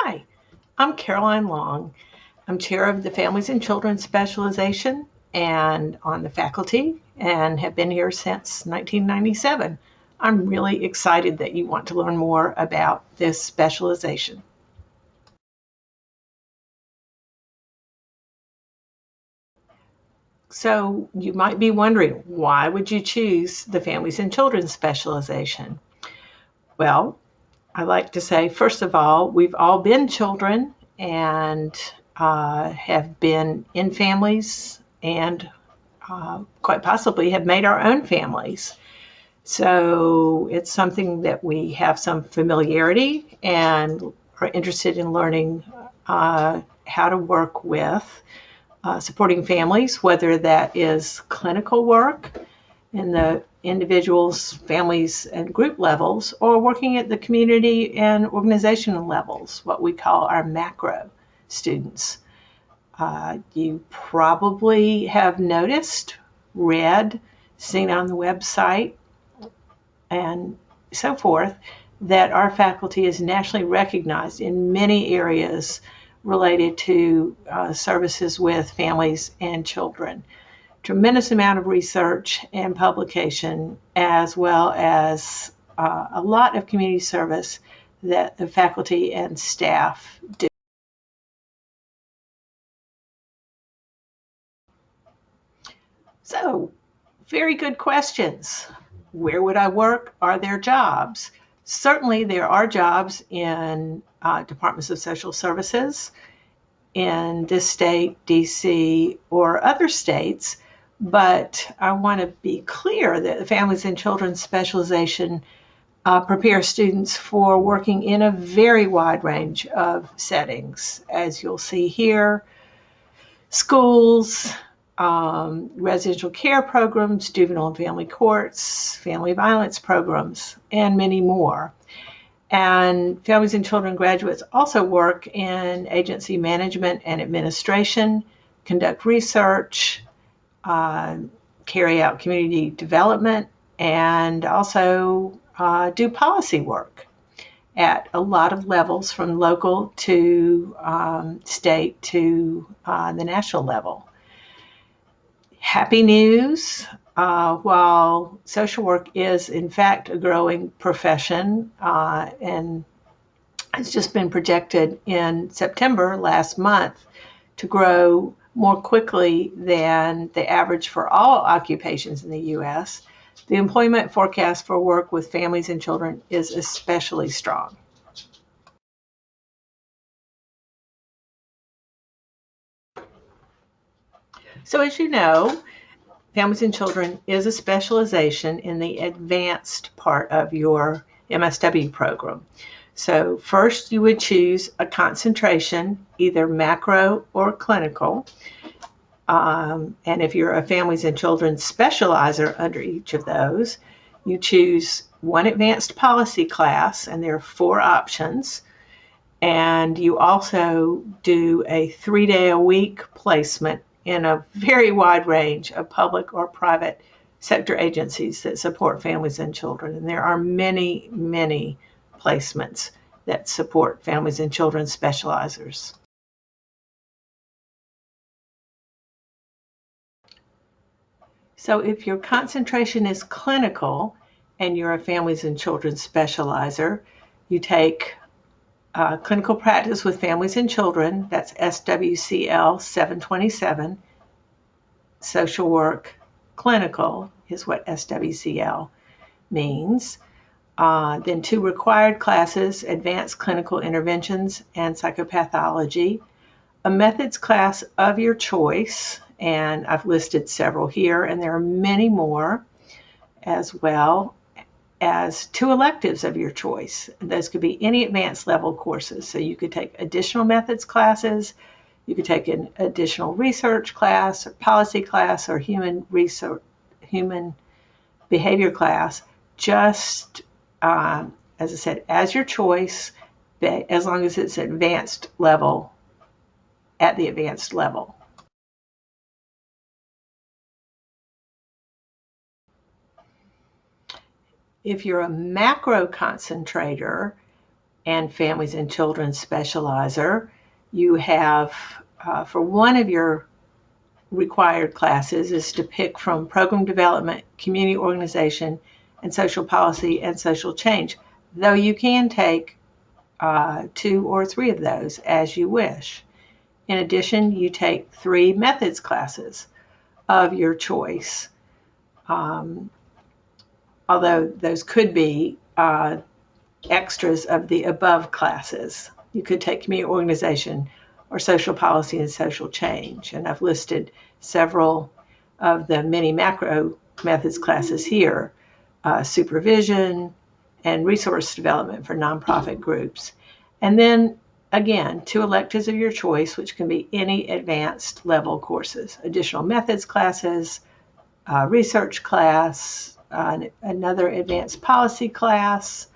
Hi, I'm Caroline Long. I'm chair of the Families and Children Specialization and on the faculty and have been here since 1997. I'm really excited that you want to learn more about this specialization. So you might be wondering, why would you choose the Families and Children Specialization? Well, I like to say, first of all, we've all been children and have been in families and quite possibly have made our own families. So it's something that we have some familiarity and are interested in learning how to work with, supporting families, whether that is clinical work in the individuals, families, and group levels, or working at the community and organizational levels, what we call our macro students. You probably have noticed, read, seen on the website, and so forth, that our faculty is nationally recognized in many areas related to services with families and children. Tremendous amount of research and publication, as well as a lot of community service that the faculty and staff do. So, very good questions. Where would I work? Are there jobs? Certainly, there are jobs in departments of social services in this state, DC, or other states. But I want to be clear that the Families and Children Specialization prepares students for working in a very wide range of settings. As you'll see here, schools, residential care programs, juvenile and family courts, family violence programs, and many more. And families and children graduates also work in agency management and administration, conduct research, uh, carry out community development, and also do policy work at a lot of levels, from local to state to the national level. Happy news. While social work is, in fact, a growing profession, and it's just been projected in September last month to grow more quickly than the average for all occupations in the U.S., the employment forecast for work with families and children is especially strong. So as you know, Families and Children is a specialization in the advanced part of your MSW program. So first you would choose a concentration, either macro or clinical. And if you're a Families and Children specializer under each of those, you choose one advanced policy class, and there are 4 options. And you also do a 3-day-a-week placement in a very wide range of public or private sector agencies that support families and children. And there are many, many placements that support families and children specializers. So if your concentration is clinical and you're a families and children specializer, you take clinical practice with families and children, that's SWCL 727. Social work clinical is what SWCL means. Then 2 required classes, advanced clinical interventions and psychopathology. A methods class of your choice, and I've listed several here, and there are many more, as well as 2 electives of your choice. Those could be any advanced level courses. So you could take additional methods classes, you could take an additional research class or policy class or human behavior class, just as I said, as your choice, as long as it's advanced level, at the advanced level. If you're a macro concentrator, and Families and Children Specializer, you have, for one of your required classes, is to pick from Program Development, Community Organization, and Social Policy and Social Change, though you can take 2 or 3 of those as you wish. In addition, you take 3 methods classes of your choice, although those could be extras of the above classes. You could take community organization or social policy and social change. And I've listed several of the many macro methods classes here, supervision and resource development for nonprofit groups. And then again, 2 electives of your choice, which can be any advanced level courses, additional methods classes, research class, another advanced policy class,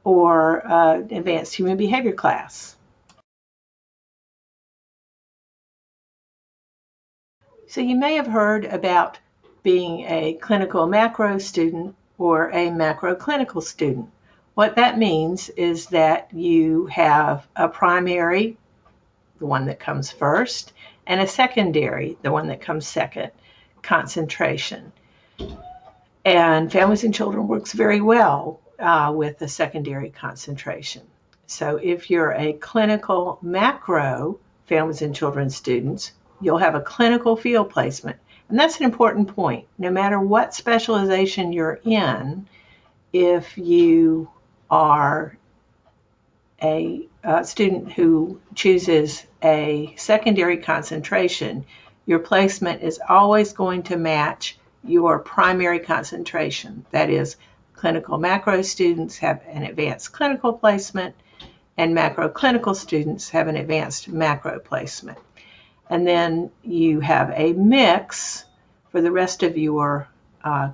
or advanced human behavior class. So you may have heard about being a clinical macro student or a macro clinical student. What that means is that you have a primary, the one that comes first, and a secondary, the one that comes second, concentration. And Families and Children works very well with the secondary concentration. So if you're a clinical macro Families and Children students, you'll have a clinical field placement. And that's an important point. No matter what specialization you're in, if you are a student who chooses a secondary concentration, your placement is always going to match your primary concentration. That is, clinical macro students have an advanced clinical placement, and macro clinical students have an advanced macro placement. And then you have a mix for the rest of your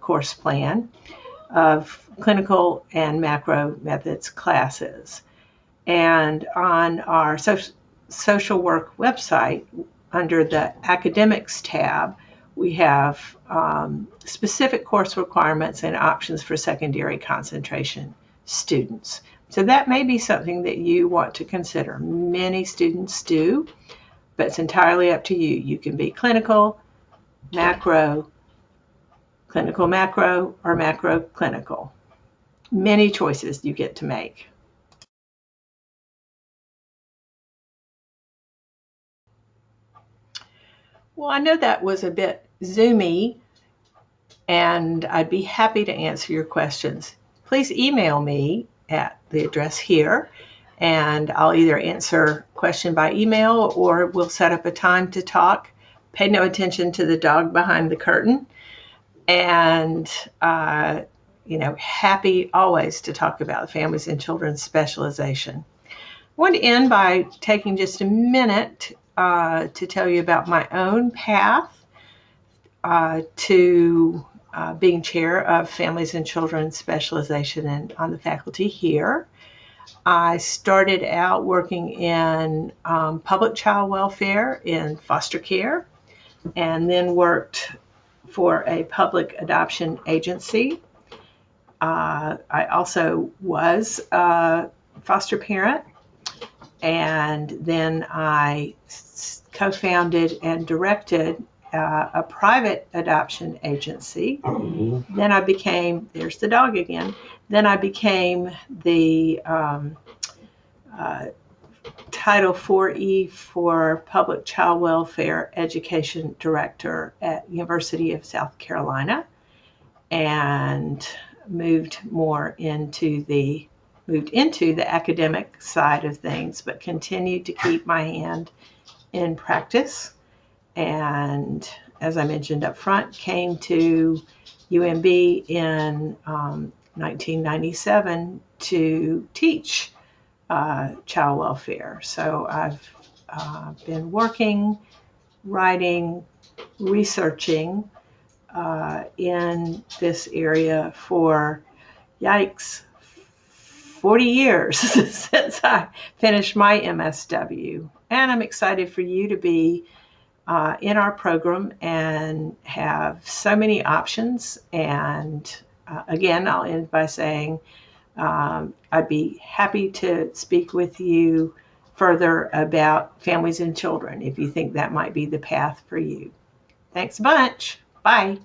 course plan of clinical and macro methods classes. And on our social work website, under the academics tab, we have specific course requirements and options for secondary concentration students. So that may be something that you want to consider. Many students do, but it's entirely up to you. You can be clinical macro, or macro clinical. Many choices you get to make. Well, I know that was a bit zoomy, and I'd be happy to answer your questions. Please email me at the address here, and I'll either answer a question by email or we'll set up a time to talk. Pay no attention to the dog behind the curtain. And, happy always to talk about Families and Children Specialization. I want to end by taking just a minute to tell you about my own path to being chair of Families and Children Specialization and on the faculty here. I started out working in public child welfare in foster care, and then worked for a public adoption agency. I also was a foster parent, and then I co-founded and directed a private adoption agency. Then I became, there's the dog again, then I became the Title IV for Public Child Welfare Education Director at University of South Carolina, and moved into the academic side of things, but continued to keep my hand in practice. And as I mentioned up front, came to UMB in 1997 to teach child welfare. So I've been working, writing, researching in this area for, 40 years since I finished my MSW. And I'm excited for you to be in our program and have so many options. And again, I'll end by saying I'd be happy to speak with you further about families and children if you think that might be the path for you. Thanks a bunch. Bye.